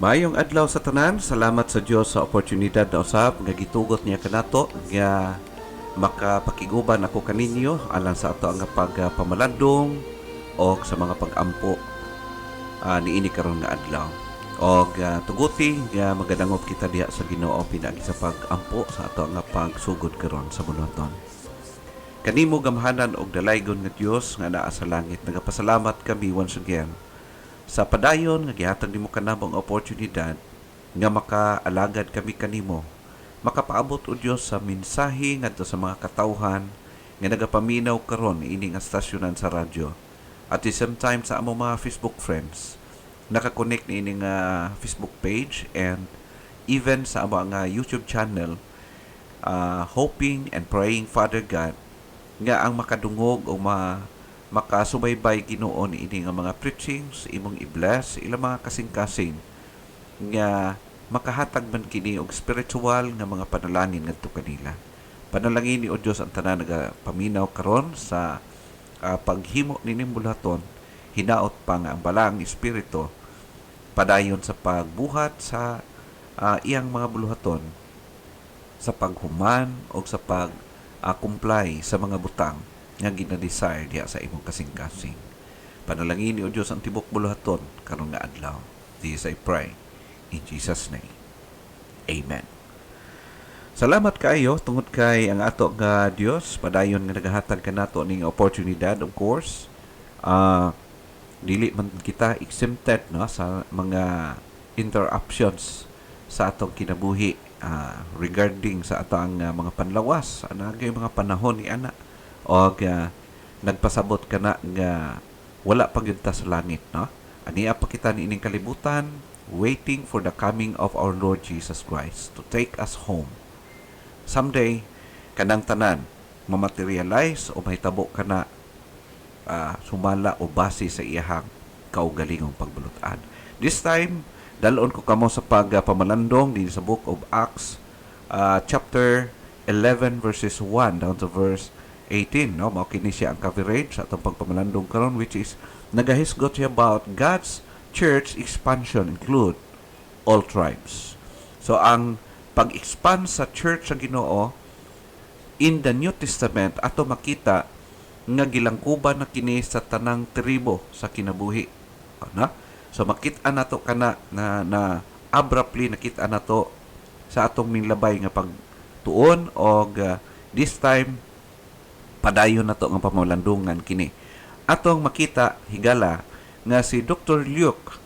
Maayong adlaw sa tanan, salamat sa Dios sa oportunidad na usab nga gitugot niya kanato nga makapakiguban ako kaninyo alang sa ato nga pagpamalandong o sa mga pag-ampo niini karon nga adlaw. O tuguti nga magadangop kita diha sa Ginoo pinagi sa pag-ampo sa ato nga pagsugod karon sa bunoton. Kanimo gamhanan og dalaygon nga Dios nga naa sa langit, nagapasalamat kami once again sa padayon nga gihatag nimo kanamong oportunidad nga makaalagad kami kanimo, makapaabot o Dios sa mensahe ngadto sa mga katawhan nga nagapaminaw karon ini nga stasyonan sa radyo. At the same time sa among mga Facebook friends nakakonect ni ini nga Facebook page and even sa among nga YouTube channel, hoping and praying Father God nga ang makadungog o makasubaybay Ginoo ini nga mga preachings imong i-bless ilang mga kasing-kasing nga makahatag man kini og spiritual nga mga panalangin ngadto kanila. Panalangin ni o Dios ang tanan nagapaminaw karon sa paghimo nining bulaton, hinaot pa nga ang balang espiritu padayon sa pagbuhat sa iyang mga buluhaton sa paghuman o sa pag comply sa mga butang nga gina-desire diya sa imong kasing-kasing. Panalangin ni o Diyos ang tibok buluhaton karon nga adlaw. This I pray in Jesus' name. Amen. Salamat kayo tungod kay ang ato nga Dios padayon nga nagahatag kanato ning oportunidad, of course. Dili man kita exempted no sa mga interruptions sa atong kinabuhi regarding sa atong mga panlawas, anagay mga panahon ni ana o nagpasabot ka na nga wala pa gyud ta sa langit, no? Aniya pa kita ni ining kalibutan, waiting for the coming of our Lord Jesus Christ to take us home. Someday, kanang tanan mamaterialize o mahitabo ka na sumala o base sa iyahang kaugalingong pagbulutan. This time, dalon ko kamo sa pagpamalandong din sa Book of Acts, chapter 11 verses 1 down to verse 18, no? Mao kini siya ang coverage sa atong pagpamalandong karon, which is nagahisgot siya about God's church expansion include all tribes. So ang pag-expand sa church sa Ginoo in the New Testament ato makita nga gilangkuban na kini sa tanang tribo sa kinabuhi, no? So makita nato kana na abruptly nakita nato sa atong minlabay nga pagtuon og this time padayon nato nga pamalandungan kini. Atong makita higala nga si Dr. Luke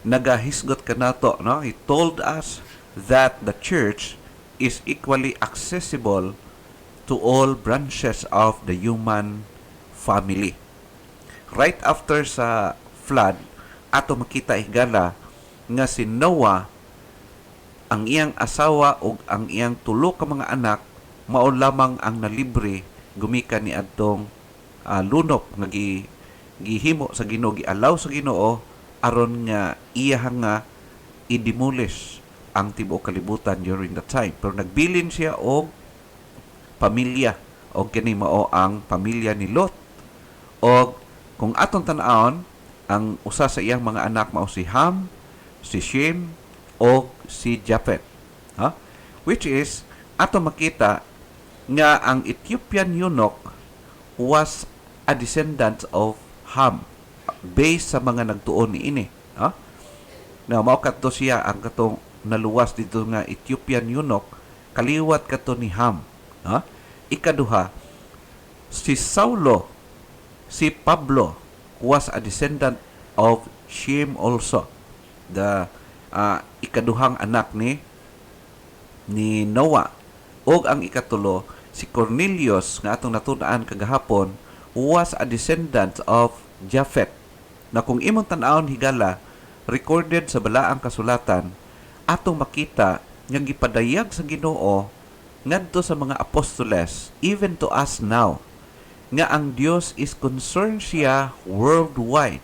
nagahisgot kanato, no? He told us that the church is equally accessible to all branches of the human family. Right after sa flood, ato makita higala nga si Noah, ang iyang asawa ug ang iyang tulo ka mga anak mao lamang ang nalibre gumikan ni adtong lunop nga gihimo sa Ginoo, gialaw sa Ginoo aron nga iya nga i-demolish ang tibuok kalibutan during that time. Pero nagbilin siya og pamilya og kini mao ang pamilya ni Lot. Og kung atong tan-awon, ang usa sa iyang mga anak mao si Ham, si Shem o si Japhet, which is ato makita nga ang Ethiopian eunuch was a descendant of Ham based sa mga nagtuon ni ini. Now mao kadto siya ang katong naluwas dito nga Ethiopian eunuch, kaliwat kadto ni Ham. Ikaduha, si Saulo, si Pablo was a descendant of Shem also, the ikaduhang anak ni Noah. Og ang ikatulo, si Cornelius nga atong natun-an kagahapon was a descendant of Japhet. Na kung imong tan-awon higala, recorded sa balaang kasulatan, atong makita nga gipadayag sa Ginoo ngadto sa mga apostoles, even to us now, nga ang Dios is concerned siya worldwide.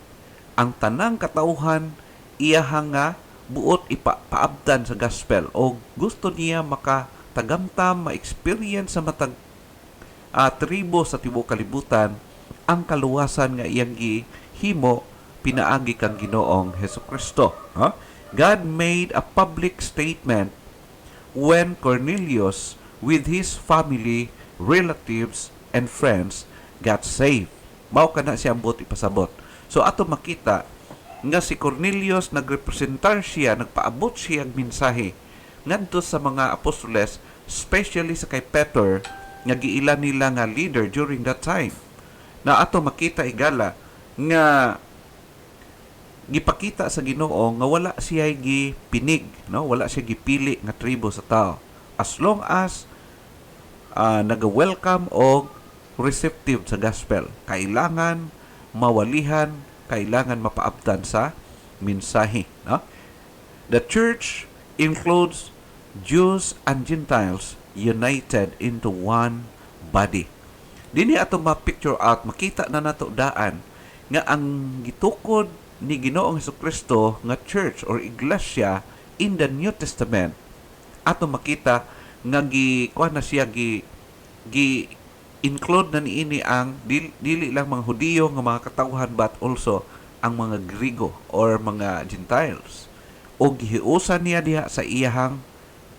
Ang tanang katauhan iya nga buot ipaabdan sa gospel o gusto niya makatagamtam, ma-experience sa matag tribo sa tibuok kalibutan ang kaluwasan nga iyang gihimo pinaagi kang Ginoong Hesukristo. God made a public statement when Cornelius, with his family, relatives, and friends, got saved. Mao kana siya ambot ipasabot. So ato makita nga si Cornelius nagrepresentar siya, nagpaabot siya ang mensahe ngadto sa mga apostoles, especially sa kay Peter nga giila nila nga leader during that time. Na ato makita igala nga gipakita sa Ginoo nga wala siya gipinig, no? Wala siya gipili nga tribo sa tao. As long as naga-welcome o receptive sa gospel, kailangan mawalihan, kailangan mapaabtan sa mensahe, no? The church includes Jews and Gentiles united into one body. Dini ato ma-picture out, makita na nato daan nga ang gitukod ni Ginoong Hesukristo nga church or iglesia in the New Testament, ato makita nga kuha na siya include na niini ang dili lang mga Hudiyo nga mga katawhan but also ang mga Grigo or mga Gentiles. O gihiusan niya diha sa iyahang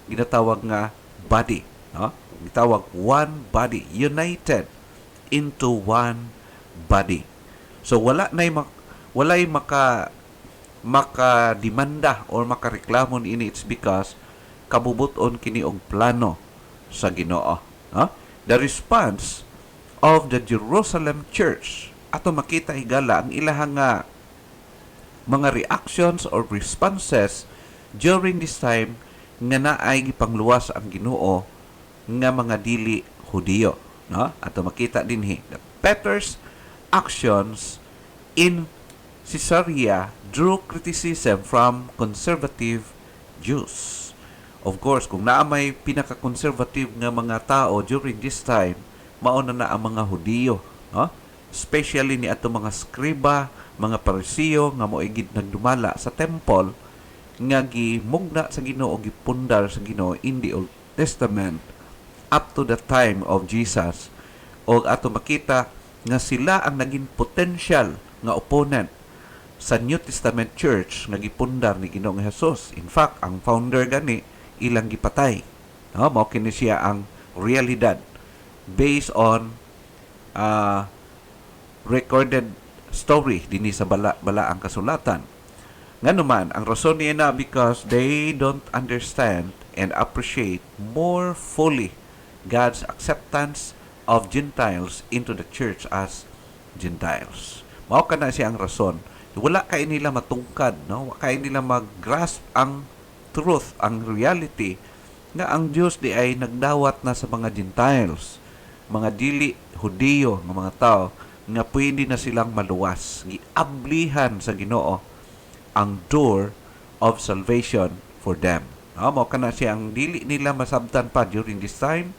ginatawag nga body, no? Gitawag one body, united into one body. So walay makademanda or makareklamo ini, it's because kabubuton kini og plano sa Ginoo, no? The response of the Jerusalem church, ato makita higala ang ilahang mga reactions or responses during this time nga naay gipangluwas ang Ginoo nga mga dili Hudiyo, no? Ato makita dinhi that Peter's actions in Caesarea drew criticism from conservative Jews. Of course, kung naamay pinaka-conservative nga mga tao during this time, mauna na ang mga Hudiyo, no? Especially ni ato mga skriba, mga Parisiyo nga moigid nagdumala sa temple nga gimugna sa Ginoo, gipundar sa Ginoo in the Old Testament up to the time of Jesus. O ato makita nga sila ang naging potential nga opponent sa New Testament church nga gipundar ni Ginoong Hesus. In fact, ang founder gani ilang gipatay. No, mao kini siya ang realidad based on recorded story dinhi sa bala ang kasulatan. Nganuman, ang rason niya na because they don't understand and appreciate more fully God's acceptance of Gentiles into the church as Gentiles. Mao kana siya ang rason. Wala kay nila matungkad, no? Wala kay nila mag-grasp ang truth, ang reality nga ang Dios di ay nagdawat na sa mga Gentiles, mga dili Hudiyo nga mga tao nga pwede na silang maluwas. Giablihan sa Ginoo ang door of salvation for them. Mao kana siya ang dili nila masabtan pa during this time,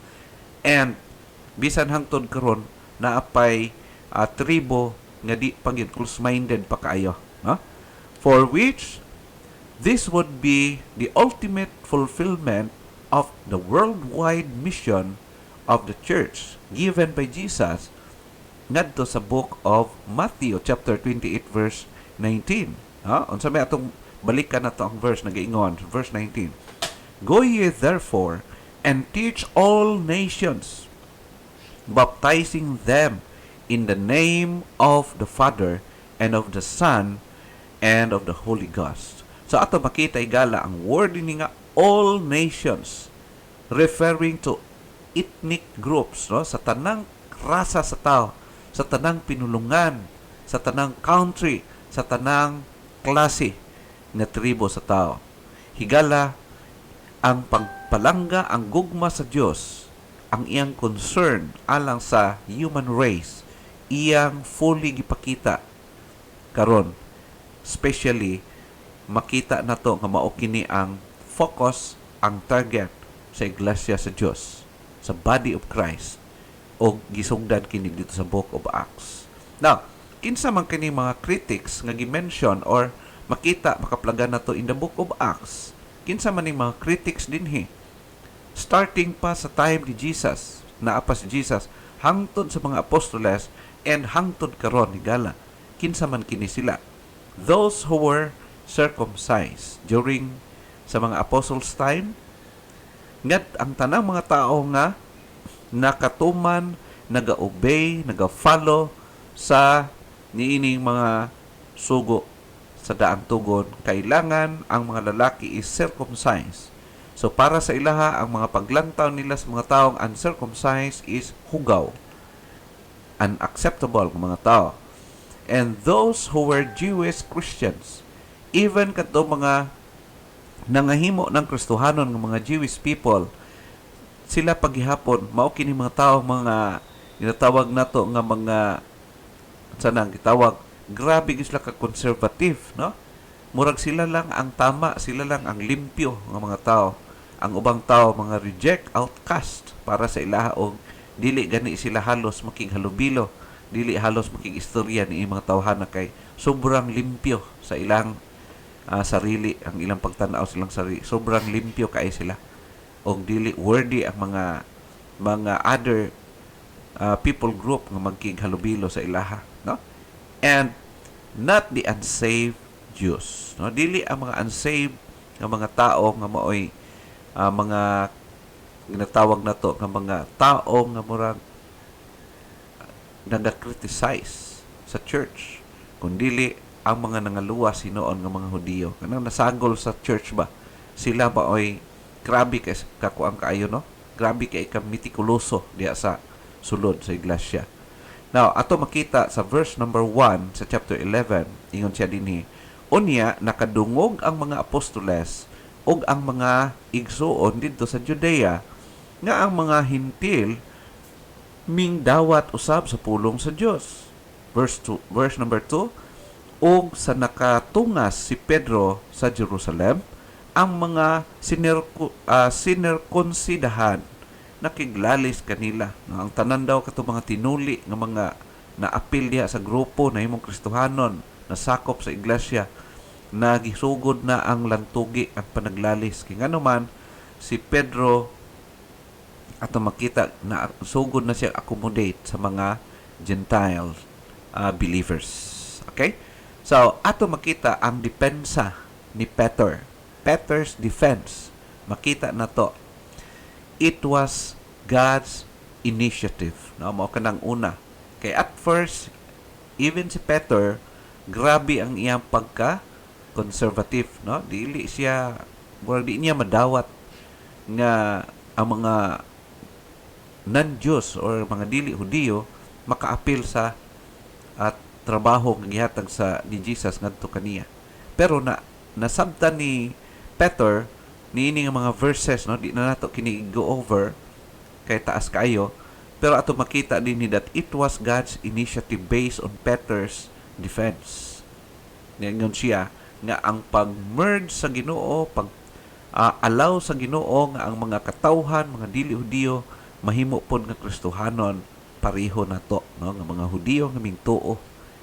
and bisan hangtod karon naapay tribo nga di pagid close-minded pa kaayo, no? For which this would be the ultimate fulfillment of the worldwide mission of the church given by Jesus ngadto sa book of Matthew chapter 28 verse 19. Unsa may atong balikan nato ang verse nagaingon, verse 19. Go ye therefore and teach all nations, baptizing them in the name of the Father and of the Son and of the Holy Ghost. So ato makita igala ang word ni nga all nations referring to ethnic groups, no? Sa tanang rasa sa tao, sa tanang pinulungan, sa tanang country, sa tanang klase na tribo sa tao. Higala ang pagpalangga, ang gugma sa Dios, ang iyang concern alang sa human race, iyang fully gipakita karon, especially makita nato nga mao kini ang focus, ang target sa iglesia sa Dios, sa body of Christ, o gisugdan kini dito sa book of Acts. Now, kinsa man kini mga critics nga gi-mention or makita makaplagan nato in the book of Acts, kinsa man ning mga critics dinhi, starting pa sa time ni Jesus, naa pa si Jesus, hangtod sa mga apostoles, and hangtod karon higala, kinsa man kini sila. Those who were circumcised during sa mga apostles time. Ngat ang tanang mga tao nga nakatuman, naga-obey, naga-follow sa niining mga sugo sa daang tugon, kailangan ang mga lalaki is circumcised. So para sa ilaha, ang mga paglantaw nila sa mga taong uncircumcised is hugaw, unacceptable ng mga tao. And those who were Jewish Christians, even kato mga nangahimo ng Kristohanon ng mga Jewish people, sila paghihapon mao kini mga tao mga ginatawag nato nga mga sanang gitawag grabe sila ka conservative, no? Murag sila lang ang tama, sila lang ang limpyo nga mga tao. Ang ubang tao mga reject, outcast para sa ilaha og dili gani sila halos makighalubilo, dili halos makigistorya ni mga tawhana kay sobrang limpyo sa ilang sarili, ang ilang pagtanaw silang sarili. Sobrang limpyo kay sila. Og dili worthy ang mga other people group nga magkighalubilo sa ilaha, no? And not the unsaved Jews, no? Dili ang mga unsaved nga mga tao nga maoy mga ginatawag nato nga mga tao nga murag naga-criticize sa church, kundili ang mga nangaluwas hinoon nga mga Hudiyo kanang nasagol sa church ba, sila ba oy grabe kay kakuang kaayo, no? Grabe kay ka mitikuloso diya sa sulod sa iglesia. Now, ato makita sa verse number 1 sa chapter 11, ingon siya dinhi, unya nakadungog ang mga apostoles ug ang mga igsuon didto sa Judea nga ang mga hintil ming dawat usab sa pulong sa Dios. Verse number 2, ug sa nakatungas si Pedro sa Jerusalem, ang mga sinerkonsidahan nakiglalis kanila. Ang tanan daw kato mga tinuli nga mga naapil diha sa grupo na himong Kristohanon na sakop sa iglesia, nagisugod na ang lantugi ang panaglalis. Kaya nga naman si Pedro ato makita na sugod na siya accommodate sa mga Gentile believers. Okay? So ato makita ang depensa ni Peter. Peter's defense. Makita na to. It was God's initiative. No, mao kanang una. Kay at first, even si Peter, grabe ang iyang pagka-conservative. No? Dili niya madawat nga ang mga non-Jews or mga dili Hudiyo makaapil sa trabaho nga gihatag sa ni Jesus ngadto kaniya. Pero nasabtan ni Peter niini nga mga verses, no, di na nato kini go over kay taas kayo, pero ato makita din ni that it was God's initiative based on Peter's defense. Ngayon siya nga ang pag-merge sa Ginoo, allow sa Ginoo nga ang mga katawhan, mga dili Hudiyo mahimo pod nga Kristohanon pareho nato, no, nga mga Hudiyo nga mingtuo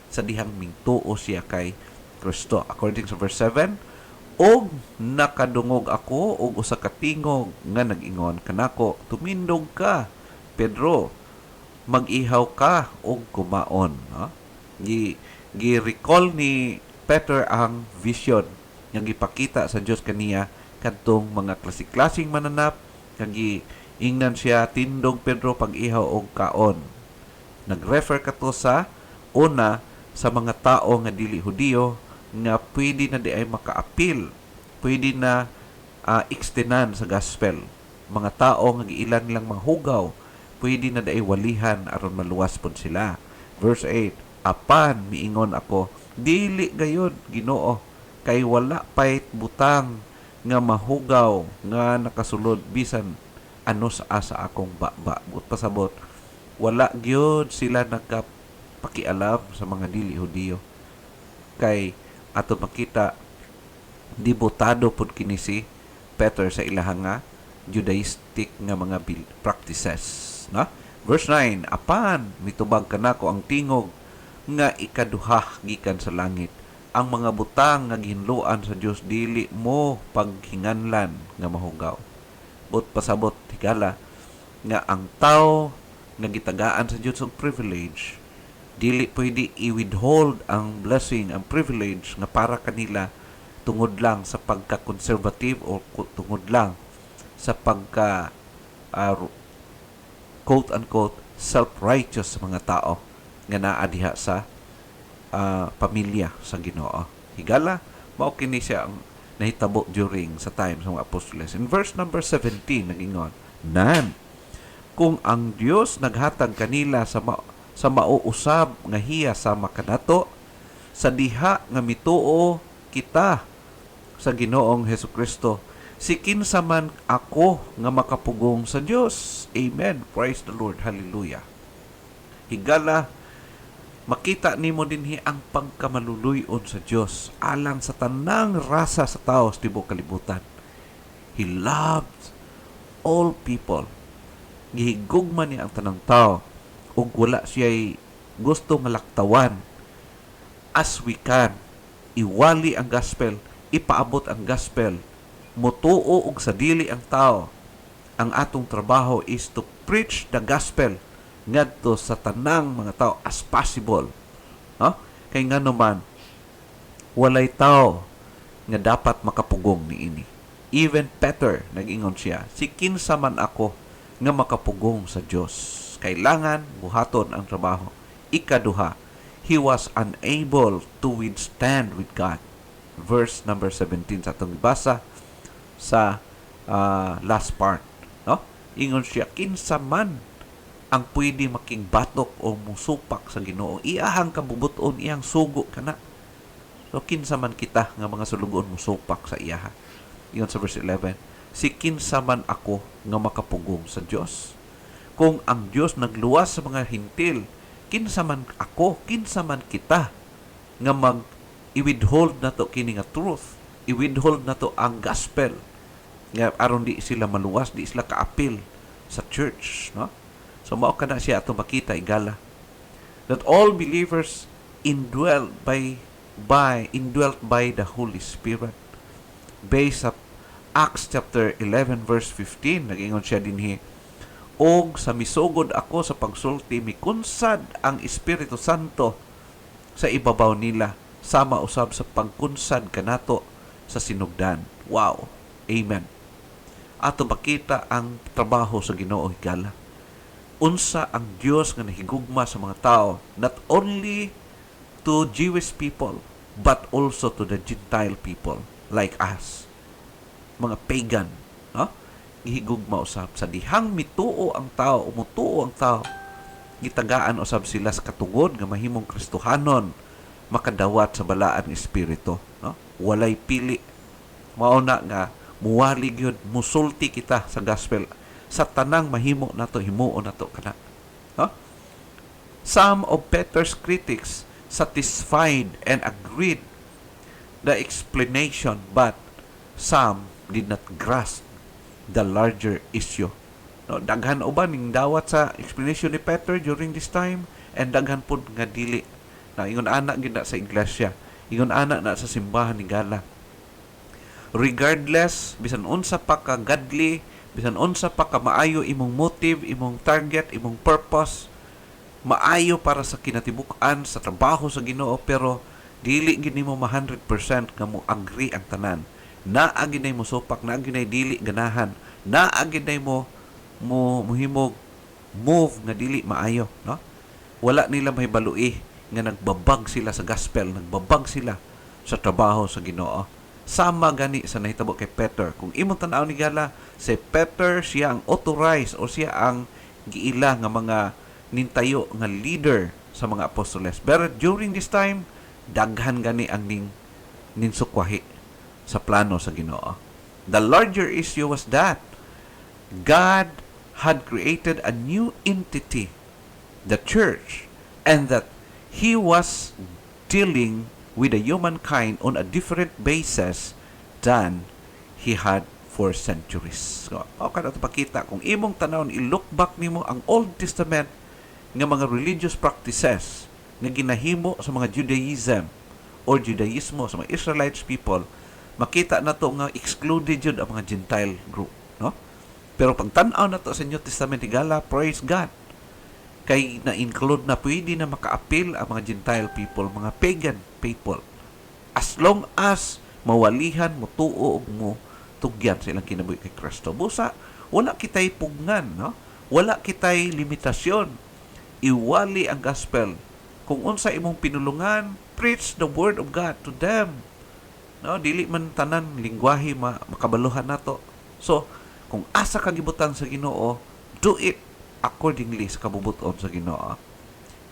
sa dihang mingtuo siya kay Kristo. According to verse 7, og nakadungog ako og usa ka tingog nga nag-ingon kanako, tumindog ka Pedro, mag-ihaw ka og kumaon. No? Gi-recall ni Peter ang vision nga gipakita sa Dios kaniya kadtong mga klasik-klasing mananap, kag ingnan siya, tindog Pedro, pag-ihaw og kaon. Nag-refer kato sa una sa mga tao nga dili Hudiyo nga pwede na di ay makaapil, pwede na extenan sa gospel. Mga tao nga giilan nilang mahugaw, pwede na di ay walihan aron maluwas pod sila. Verse 8, apan miingon ako, dili gayud Ginoo, kay wala pay butang nga mahugaw nga nakasulod bisan ano sa asa akong baba. But pasabot, wala gyud sila nagpakialam sa mga dili Hudiyo. Kay ato makita dibotado pud kini si Peter sa ilahang nga Judaistic nga mga practices, no? Verse 9, apan mitubag kanako ang tingog nga ikaduha gikan sa langit, ang mga butang nga ginluan sa Dios dili mo paghinganlan nga mahugaw. But pasabot higala nga ang tao nga gitagaan sa Dios og privilege, dili pwede i-withhold ang blessing, ang privilege nga para kanila tungod lang sa pagka-conservative o tungod lang sa pagka quote-unquote self-righteous sa mga tao nga naa diha sa pamilya sa Ginoo. Higala, mao kini siya ang nahitabo during sa time sa mga apostoles. In verse number 17, nagingon, nan, kung ang Dios naghatag kanila sa mauusab nga hiya sama kanato, sa diha nga mituo kita sa Ginoong Hesukristo, si kinsa man ako nga makapugong sa Dios. Amen. Praise the Lord. Hallelujah. Higala, makita nimo dinhi ang pagkamaluluyon sa Dios alang sa tanang rasa sa tao sa tibuok kalibutan. He loves all people. Gihigugma niya ang tanang tao ug wala siya'y gusto nga laktawan. As we can, iwali ang gospel, ipaabot ang gospel, mutuo og sa dili ang tao. Ang atong trabaho is to preach the gospel ngadto sa tanang mga tao as possible. Kay nga naman, walay tao nga dapat makapugong niini. Even Peter, nag-ingon siya, si kinsa man ako nga makapugong sa Dios. Kailangan buhaton ang trabaho. Ikaduha, he was unable to withstand with God. Verse number 17 sa atong ibasa sa last part. Ingon siya, kinsa man ang pwede making batok o musupak sa Ginoo. Iyahang kabubuton, iyang sugo kana. So, kinsa man kita nga mga sulugon musupak sa iyaha. Iyon sa verse 11. Si kinsa man ako nga makapugong sa Dios. Kung ang Dios nagluwas sa mga hintil, kinsa man ako, kinsa man kita nga i-withhold na to kini nga truth. I-withhold na to ang gospel. Nga aron di sila maluwas, di sila kaapil sa church, no? So, mao kana siya atong makita, igala, that all believers indwelt by the Holy Spirit. Based sa Acts chapter 11 verse 15, nag-ingon siya dinhi, og sa misugod ako sa pagsulti, mikunsad ang Espiritu Santo sa ibabaw nila, sama usab sa pagkunsad kanato sa sinugdan. Wow! Amen. Ato makita ang trabaho sa Ginoo, higala. Unsa ang Dios nga nahigugma sa mga tao, not only to Jewish people, but also to the Gentile people like us. Mga pagan, no? Gihigugma usab sa dihang mituo ang tao, umutuo ang tao. Gitagaan usab sila sa katungod nga mahimong Kristohanon, makadawat sa balaan nga espiritu, no? Walay pili. Mao na nga muwalig yun, musulti kita sa gospel sa tanang mahimo nato, himuon nato kana. Some of Peter's critics satisfied and agreed the explanation, but some did not grasp the larger issue. No, daghan uban ning dawat sa explanation ni Peter during this time, and daghan pud nga dili. Na ingon ana gid na sa iglesia, ingon ana na sa simbahan ni Gala. Regardless, bisan unsa pa ka godly, bisan unsa pa ka maayo imong motive, imong target, imong purpose, maayo para sa kinatibuk-an sa trabaho sa Ginoo, pero dili gid nimo 100% nga mo agree ang tanan. Naa gid nay mo supak, naa gid nay dili ganahan, naa gid nay mo muhimog move nga dili maayo, no? Wala nila mahibalui nga nagbabag sila sa gospel, nagbabag sila sa trabaho sa Ginoo. Sama gani sa nahitabo kay Peter. Kung imong tan-aw ni Gala, si Peter siya ang authorized o siya ang giila nga mga nintayo nga leader sa mga apostoles. But during this time, daghan gani ang ninsukwahi sa plano sa Ginoo. The larger issue was that God had created a new entity, the church, and that He was dealing with the humankind on a different basis than He had for centuries. So, ako na ito pakita, kung imong tanawon, i-look back nimo ang Old Testament nga mga religious practices nga ginahimo sa mga Judaism or Judaismo sa mga Israelites people, makita na to nga excluded yun ang mga Gentile group, no? Pero pag tanaw na to sa New Testament, higala, praise God, kay na-include na pwede na maka-appeal ang mga Gentile people, mga pagan people. As long as mawalihan, mutuo ug mo tugyan sa ilang kinabuhi kay Kristo. Busa wala kitay pugnan, no? Wala kitay limitasyon. Iwali ang gospel. Kung unsa imong pinulungan, preach the word of God to them. No, dili man tanan lingwahe makabaluhan nato. So, kung asa ka gibutan sa Ginoo, do it accordingly sa kabubuton sa Ginoo.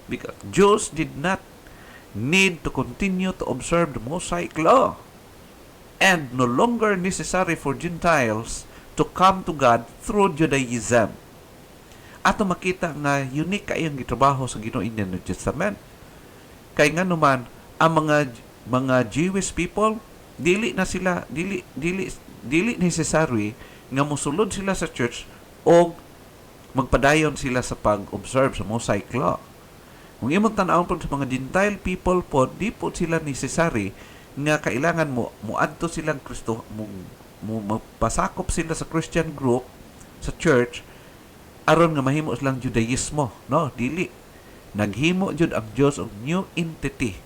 Because Jews did not need to continue to observe the Mosaic law, and no longer necessary for Gentiles to come to God through Judaism. Ato makita nga unique kayong gitrabaho sa Ginoo in the New Testament. Kay nga naman ang mga Jewish people dili necessary nga mosulod sila sa church o magpadayon sila sa pag-observe sa Mosaic law. Kung imong tan-awon po sa mga Gentile people po, di po sila necessary nga kailangan muadto silang Kristo, mapasakop sila sa Christian group, sa church, aron nga mahimo silang Judaismo. No, dili. Naghimo jud ang Dios og new entity,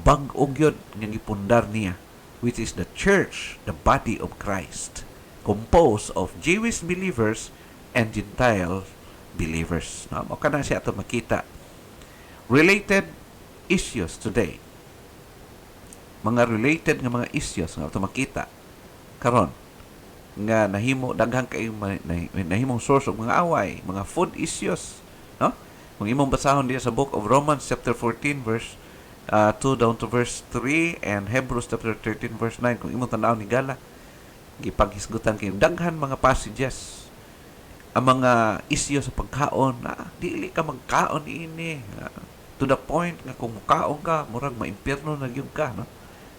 bag-o gyud nga gipundar niya, which is the church, the body of Christ, composed of Jewish believers and Gentile believers. No, mo kana siya ato makita. Related issues today. Mga related nga mga issues nga ato makita karon nga nahimo daghang kay nahimong source of mga away, mga food issues, no? Kung imong basahon diya sa book of Romans chapter 14 verse 2 down to verse 3 and Hebrews chapter 13 verse 9, kung imong tan-aw ni gala gipaghisgutan kay daghan mga passages ang mga isyu sa pagkaon, dili ka magkaon ini, to the point nga kung mukaon ka murag maimpierno na gyud ka, no?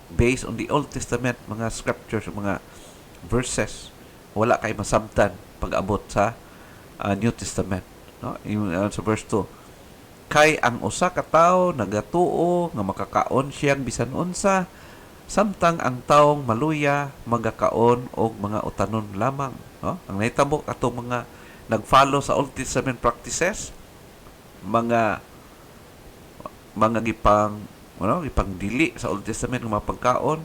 Based on the Old Testament, mga scriptures, mga verses, wala kay masabtan pag-abot sa New Testament, no? Sa verse 2, kay ang usa ka tawo nagatuo nga makakaon siyang bisan unsa, samtang ang tawong maluya magakaon og mga utanon lamang, no? Ang nahitabo atong mga nag-follow sa Old Testament practices, mga gipang dili sa Old Testament ng mga pagkaon,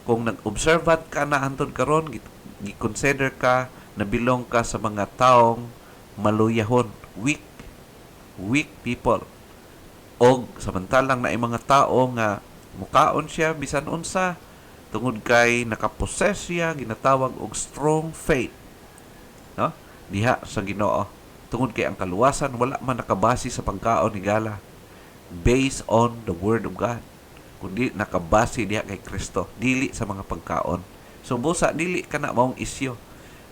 kung nag-observant ka na hantod karon, gi-consider ka na belong ka sa mga taong maluyahon, weak people. Og samantalang na mga tao nga mukaon siya bisan unsa tungod kay nakapossess siya, ginatawag og strong faith, no? Diha sa Ginoo, tungod kay ang kaluwasan wala man nakabase sa pagkaon ni gala, based on the Word of God, kundi nakabase diha kay Kristo, dili sa mga pagkaon. So busa dili kana maong isyu.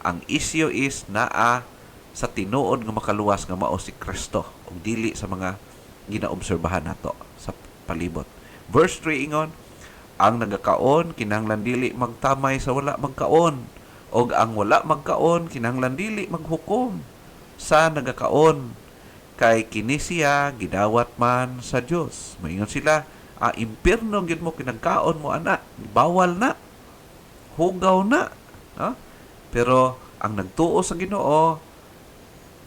Ang isyu is naa sa tinuod nga makaluwas nga mao si Kristo, ug dili sa mga ginaobserbahan nato sa palibot. Verse 3 ingon, ang nagakaon kinahanglan dili magtamay sa wala magkaon, ug ang wala magkaon kinahanglan dili maghukom sa nagakaon, kay kini siya gidawat man sa Dios. Moingon sila, impierno gyud mo kinagkaon mo ana, bawal na, hugaw na, no? Pero ang nagtuo sa Ginoo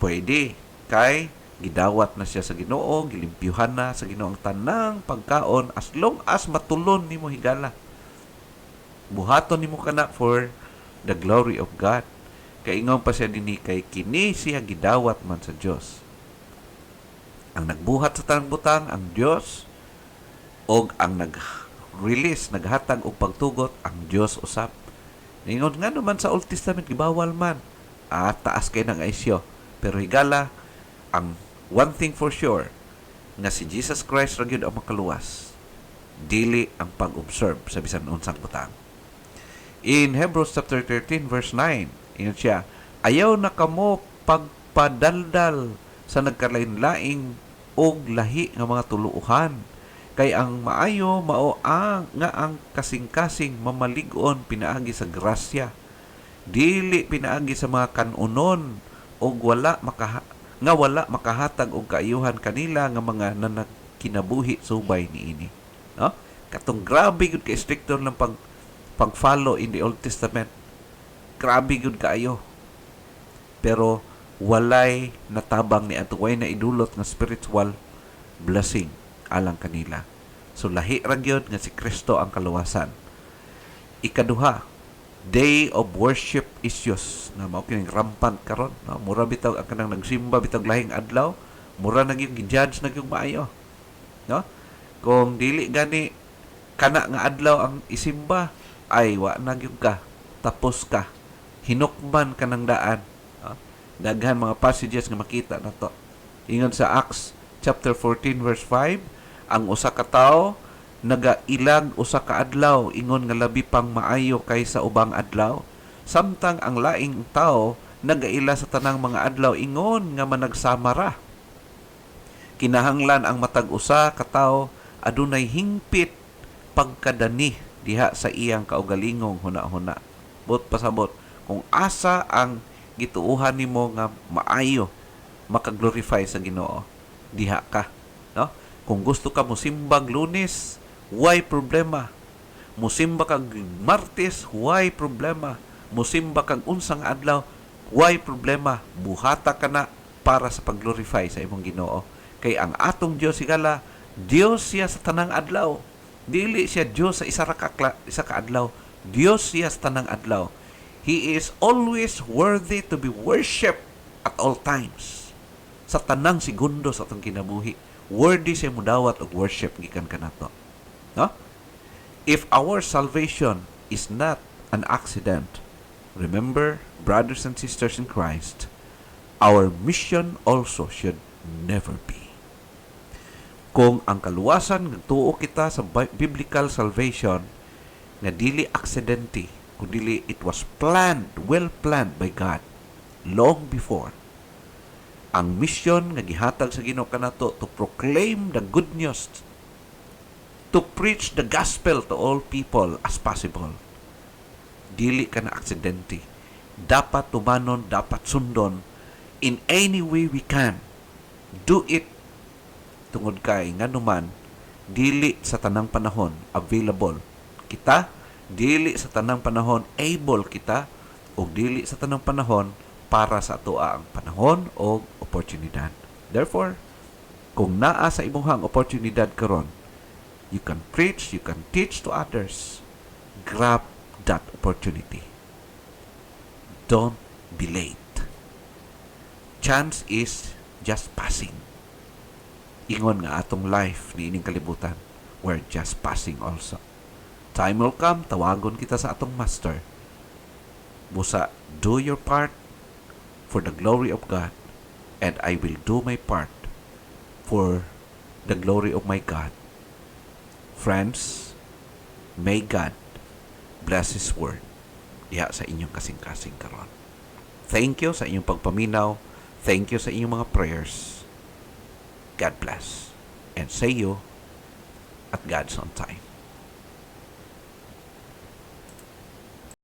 pwede, kay gidawat na siya sa Ginoo, gilimpyuhan na sa Ginoo ang tanang pagkaon, as long as matulon nimo higala, buhaton nimo kana for the glory of God. Kay ingon pa siya dinhi, kay kini siya gidawat man sa Dios. Ang nagbuhat sa tanang butang ang Dios, og ang nag-release, naghatag og pagtugot ang Dios usab. Ingon nga naman sa Old Testament gibawal man, taas kay nang isyo, pero higala ang one thing for sure nga si Jesus Christ ra gyud ang makaluwas, dili ang pag-observe sa bisan unsang butang. In Hebrews chapter 13 verse 9, ingon siya, ayaw na kamo pagpadaldal sa nagkalain-laing og lahi nga mga tuluuhan, kay ang maayo mao nga ang kasing-kasing mamalig-on pinaagi sa grasya, dili pinaagi sa mga kanunon og wala makahatag og kaayuhan kanila nga mga nanakinabuhi subay niini, no? Katong grabe gud ka stricto ng pag-follow in the Old Testament, grabe gud kaayo, pero walay natabang ni ato, way na idulot nga spiritual blessing alang kanila. So lahi ra gyud nga si Kristo ang kaluwasan. Ikaduha, day of worship issues na mao kining rampant karon, no? Mura bitaw ang kanang nagsimba bitaw lahing adlaw, mura na gyud gi-judge na gyud maayo, no? Kung dili gani kana nga adlaw ang isimba, ay wa na gyud ka, tapos ka, hinukman ka ng daan, no? Daghan mga passages nga makita nato. Ingon sa Acts chapter 14 verse 5, ang usa ka tawo nagailag usa ka adlaw ingon nga labi pang maayo kaysa ubang adlaw, samtang ang laing tawo nagaila sa tanang mga adlaw ingon nga managsamara. Kinahanglan ang matag usa ka tawo adunay hingpit pagkadani diha sa iyang kaugalingong huna-huna. But pasabot kung asa ang gituuhan nimo nga maayo makaglorify sa Ginoo, diha ka, no? Kung gusto ka musimbag Lunes, why problema? Musimba kag Martes, why problema? Musimba kag unsang adlaw, why problema? Buhata ka na para sa pagglorify sa imong Ginoo. Kay ang atong Dios sigala, Dios siya sa tanang adlaw. Dili siya Dios sa isa ka adlaw. Dios siya sa tanang adlaw. He is always worthy to be worshipped at all times. Sa tanang segundo sa atong kinabuhi, worthy siya mudawat og worship gikan kanato. No? If our salvation is not an accident, remember, brothers and sisters in Christ, our mission also should never be. Kung ang kaluwasan nga tuo kita sa biblical salvation nga dili aksidente, kung dili it was planned, well planned by God long before, ang mission nga gihatag sa Ginoo kanato to proclaim the good news, to preach the gospel to all people as possible, dili ka na aksidente. Dapat tumanon, dapat sundon in any way we can. Do it tungod kay nganuman dili sa tanang panahon available kita, dili sa tanang panahon able kita, o dili sa tanang panahon para sa atoa ang panahon o oportunidad. Therefore, kung naa sa imuhang oportunidad karon, you can preach, you can teach to others, grab that opportunity. Don't be late. Chance is just passing. Ingon nga atong life ni ining kalibutan, we're just passing also. Time will come, tawagon kita sa atong master. Busa, do your part for the glory of God, and I will do my part for the glory of my God. Friends, may God bless His Word diha sa inyong kasing-kasing karon. Thank you sa inyong pagpaminaw. Thank you sa inyong mga prayers. God bless. And see you at God's on time.